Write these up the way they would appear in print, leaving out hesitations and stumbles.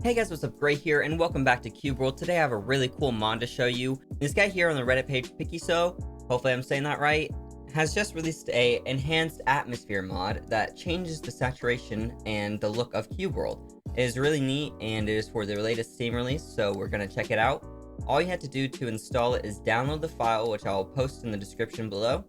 Hey guys, what's up? Gray here, and welcome back to CubeWorld. Today I have a really cool mod to show you. This guy here on the Reddit page, PickySo, hopefully I'm saying that right, has just released a enhanced atmosphere mod that changes the saturation and the look of CubeWorld. It is really neat, and it is for the latest Steam release, so we're gonna check it out. All you have to do to install it is download the file, which I'll post in the description below,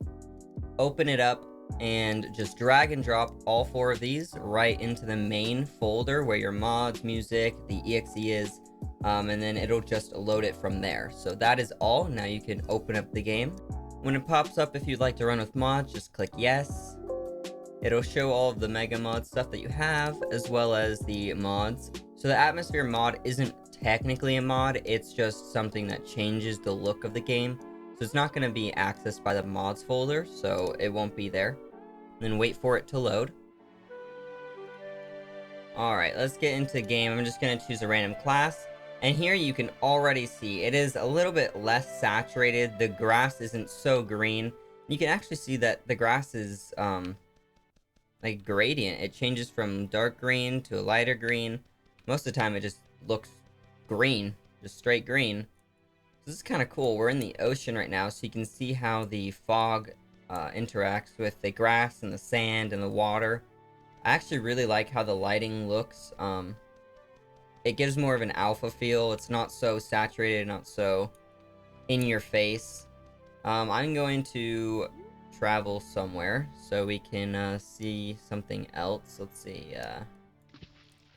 open it up, and just drag and drop all 4 of these right into the main folder where your mods, music, the exe is, and then it'll just load it from there. So that is all. Now you can open up the game. When it pops up, if you'd like to run with mods, just click yes. It'll show all of the mega mod stuff that you have, as well as the mods. So the atmosphere mod isn't technically a mod, it's just something that changes the look of the game. So it's not going to be accessed by the mods folder, so it won't be there. Then wait for it to load. Alright, let's get into the game. I'm just going to choose a random class. And here you can already see it is a little bit less saturated. The grass isn't so green. You can actually see that the grass is like gradient. It changes from dark green to a lighter green. Most of the time it just looks green, just straight green. This is kind of cool. We're in the ocean right now, so you can see how the fog interacts with the grass and the sand and the water. I actually really like how the lighting looks. It gives more of an alpha feel. It's not so saturated, not so in your face. I'm going to travel somewhere so we can see something else. Let's see.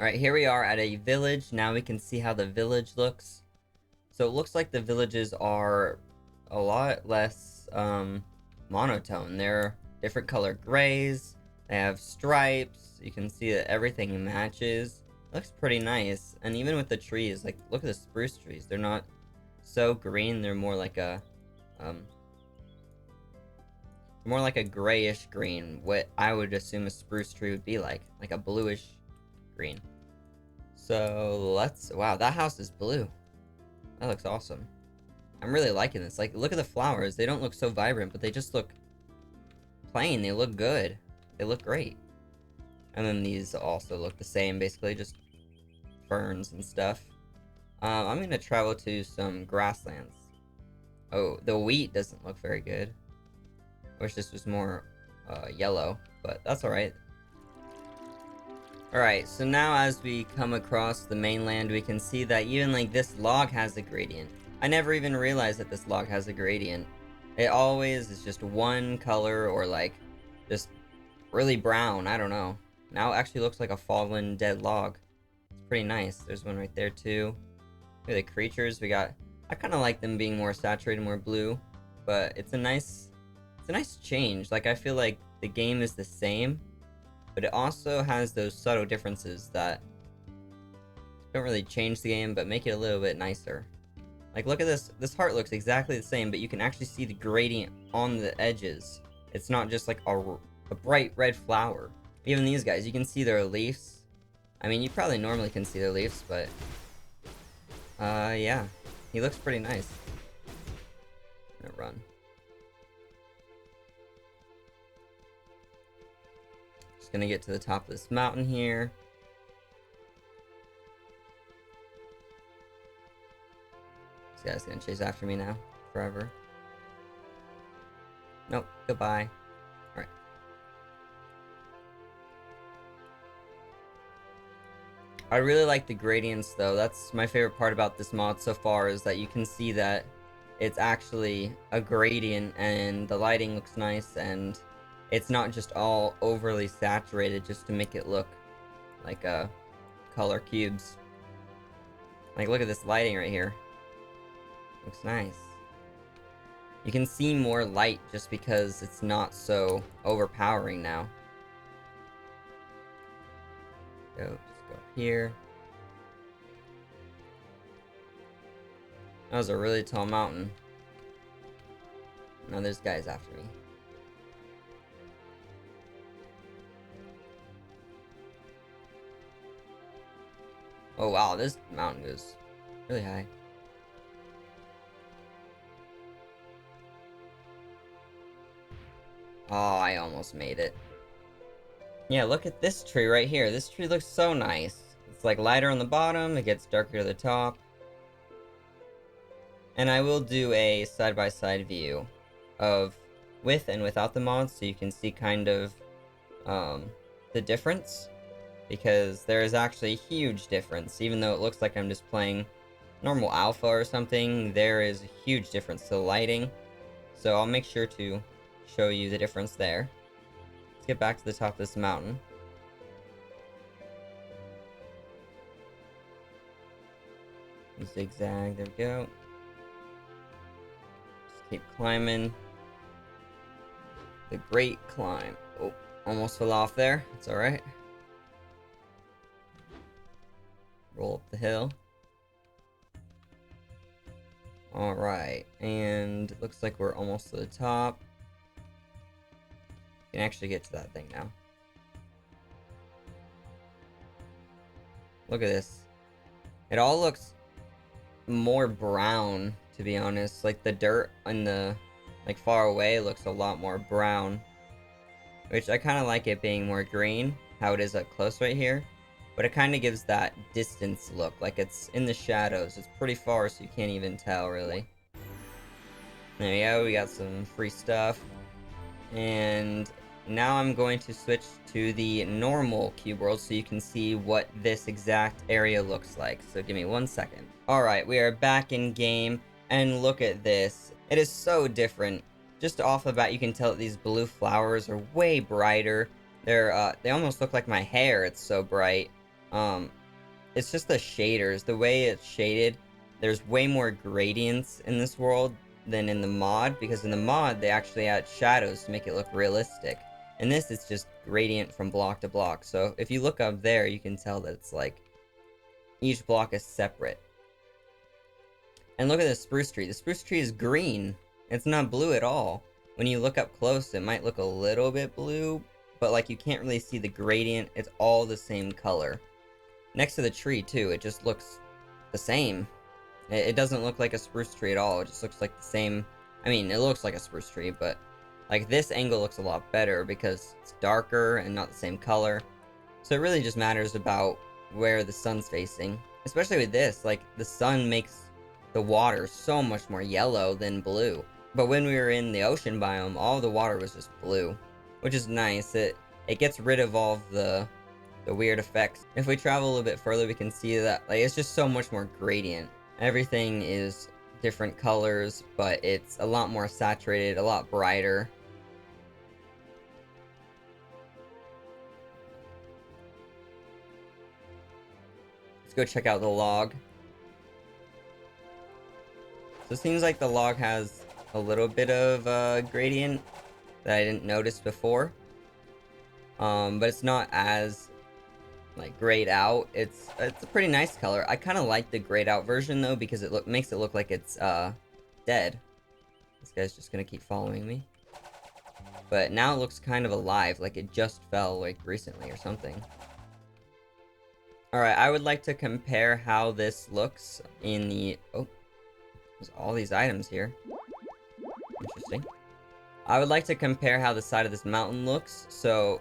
Alright, here we are at a village. Now we can see how the village looks. So it looks like the villages are a lot less monotone. They're different color grays. They have stripes. You can see that everything matches. Looks pretty nice. And even with the trees, like look at the spruce trees. They're not so green. They're more like a grayish green. What I would assume a spruce tree would be like a bluish green. So wow, that house is blue. That looks awesome. I'm really liking this. Like, look at the flowers. They don't look so vibrant, but they just look plain. They look good. They look great. And then these also look the same, basically, just ferns and stuff. I'm gonna travel to some grasslands. Oh, the wheat doesn't look very good. I wish this was more yellow, but that's alright. Alright, so now as we come across the mainland, we can see that even like this log has a gradient. I never even realized that this log has a gradient. It always is just one color or like just really brown, I don't know. Now it actually looks like a fallen dead log. It's pretty nice. There's one right there too. Look at the creatures we got. I kind of like them being more saturated, more blue, but it's a nice change. Like I feel like the game is the same, but it also has those subtle differences that don't really change the game, but make it a little bit nicer. Like, look at this. This heart looks exactly the same, but you can actually see the gradient on the edges. It's not just like a bright red flower. Even these guys, you can see their leaves. I mean, you probably normally can see their leaves, but yeah. He looks pretty nice. I'm gonna run. Gonna get to the top of this mountain here. This guy's gonna chase after me now forever. Nope, goodbye. Alright. I really like the gradients though. That's my favorite part about this mod so far, is that you can see that it's actually a gradient and the lighting looks nice, and it's not just all overly saturated just to make it look like color cubes. Like, look at this lighting right here. Looks nice. You can see more light just because it's not so overpowering now. Just go up here. That was a really tall mountain. Now there's guys after me. Oh wow, this mountain goes really high. Oh, I almost made it. Yeah, look at this tree right here. This tree looks so nice. It's like lighter on the bottom, it gets darker to the top. And I will do a side-by-side view of with and without the mods, so you can see kind of the difference, because there is actually a huge difference. Even though it looks like I'm just playing normal alpha or something, there is a huge difference to the lighting. So I'll make sure to show you the difference there. Let's get back to the top of this mountain. Zigzag, there we go. Just keep climbing. The great climb. Oh, almost fell off there. It's alright. Roll up the hill. Alright, and looks like we're almost to the top. You can actually get to that thing now. Look at this. It all looks more brown, to be honest. Like the dirt in the far away looks a lot more brown, which I kind of like it being more green, how it is up close right here, but it kind of gives that distance look, like it's in the shadows. It's pretty far, so you can't even tell really. There we go, we got some free stuff, and now I'm going to switch to the normal cube world so you can see what this exact area looks like. So give me 1 second. Alright, we are back in game, and look at this. It is so different. Just off the bat, you can tell that these blue flowers are way brighter. They almost look like my hair, it's so bright. It's just the shaders, the way it's shaded. There's way more gradients in this world than in the mod, because in the mod, they actually add shadows to make it look realistic. And this is just gradient from block to block. So if you look up there, you can tell that it's like each block is separate. And look at the spruce tree. The spruce tree is green. It's not blue at all. When you look up close, it might look a little bit blue, but like you can't really see the gradient. It's all the same color. Next to the tree too, it just looks the same. It doesn't look like a spruce tree at all. It just looks like the same. I mean, it looks like a spruce tree, but like this angle looks a lot better because it's darker and not the same color. So it really just matters about where the sun's facing. Especially with this, like the sun makes the water so much more yellow than blue. But when we were in the ocean biome, all the water was just blue, which is nice. It gets rid of all of the weird effects. If we travel a little bit further, we can see that like it's just so much more gradient. Everything is different colors, but it's a lot more saturated, a lot brighter. Let's go check out the log. So it seems like the log has a little bit of gradient that I didn't notice before. But it's not as like grayed out. It's a pretty nice color. I kind of like the grayed out version though, because it makes it look like it's dead. This guy's just gonna keep following me. But now it looks kind of alive, like it just fell like recently or something. Alright, I would like to compare how this looks in the... Oh, there's all these items here. Interesting. I would like to compare how the side of this mountain looks, so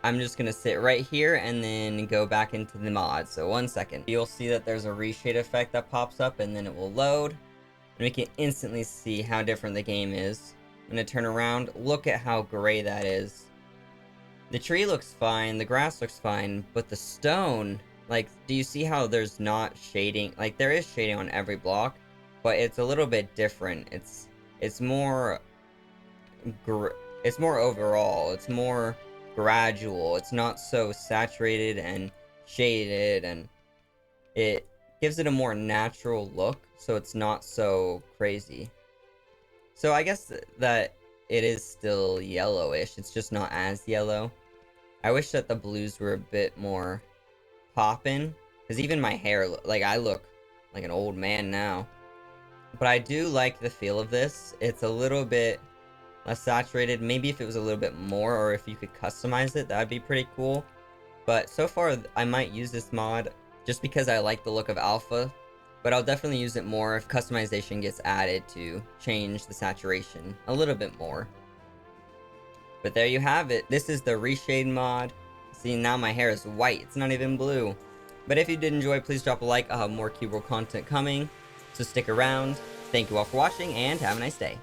I'm just gonna sit right here and then go back into the mod. So 1 second. You'll see that there's a reshade effect that pops up and then it will load. And we can instantly see how different the game is. I'm gonna turn around. Look at how gray that is. The tree looks fine, the grass looks fine, but the stone... Like, do you see how there's not shading? Like, there is shading on every block, but it's a little bit different. It's more overall. It's more gradual. It's not so saturated and shaded, and it gives it a more natural look, so it's not so crazy. So I guess that it is still yellowish. It's just not as yellow. I wish that the blues were a bit more poppin', because even my hair, like, I look like an old man now. But I do like the feel of this. It's a little bit less saturated. Maybe if it was a little bit more, or if you could customize it, that would be pretty cool. But so far, I might use this mod just because I like the look of alpha. But I'll definitely use it more if customization gets added to change the saturation a little bit more. But there you have it. This is the Reshade mod. See, now my hair is white. It's not even blue. But if you did enjoy, please drop a like. I'll have more CubeWorld content coming, so stick around. Thank you all for watching, and have a nice day.